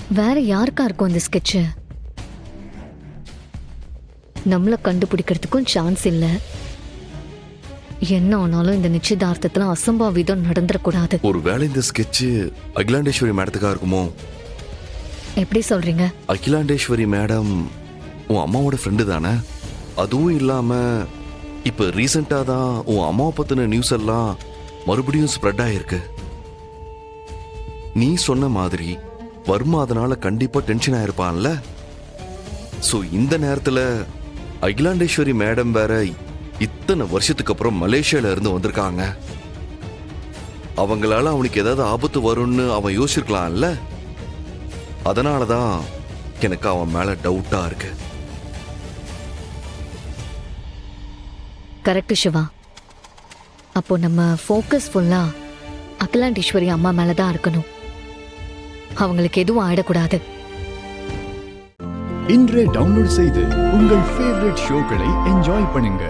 வேற யாருக்கா இருக்கும் அந்த ஸ்கெட்சு? நம்மள கண்டுபிடிக்கிறதுக்கும் சான்ஸ் இல்ல. என்ன ஆனாலும் இந்த நிச்சயதார்த்தத்துல அசம்பாவிதம் நடந்துடக்கூடாது. ஒருவேளை இந்த ஸ்கெட்ச் அகிலாண்டேஸ்வரி மேடத்துக்கா இருக்குமோ? எப்படி சொல்றீங்க? அகிலாண்டேஸ்வரி மேடம் உன் அம்மாவோட ஃப்ரெண்டு தானே? அதுவும் இல்லாம இப்ப ரீசெண்டா தான் உன் அம்மாவை பத்தின நியூஸ் எல்லாம் மறுபடியும் ஸ்ப்ரெட் ஆயிருக்கு. நீ சொன்ன மாதிரி வர்மா அதனால கண்டிப்பா டென்ஷன் ஆயிருப்பான்ல. சோ இந்த நேரத்துல அகிலாண்டேஸ்வரி மேடம் வேற இத்தனை வருஷத்துக்கு அப்புறம் மலேசியால இருந்து வந்திருக்காங்க. அவங்களால அவனுக்கு ஏதாவது ஆபத்து வரும்னு அவன் யோசிச்சிருக்கலாம்ல. அதனாலதான் எனக்கு அவன் மேல டவுட்டா இருக்கு. கரெக்ட் சிவா. அப்போ நம்ம ஃபோக்கஸ் ஃபுல்லா அகிலாண்டேஸ்வரி அம்மா மேலதான் இருக்கணும். அவங்களுக்கு எதுவும் ஆயிடக்கூடாது. இன்றே டவுன்லோட் செய்து உங்கள் ஃபேவரட் ஷோக்களை என்ஜாய் பண்ணுங்க.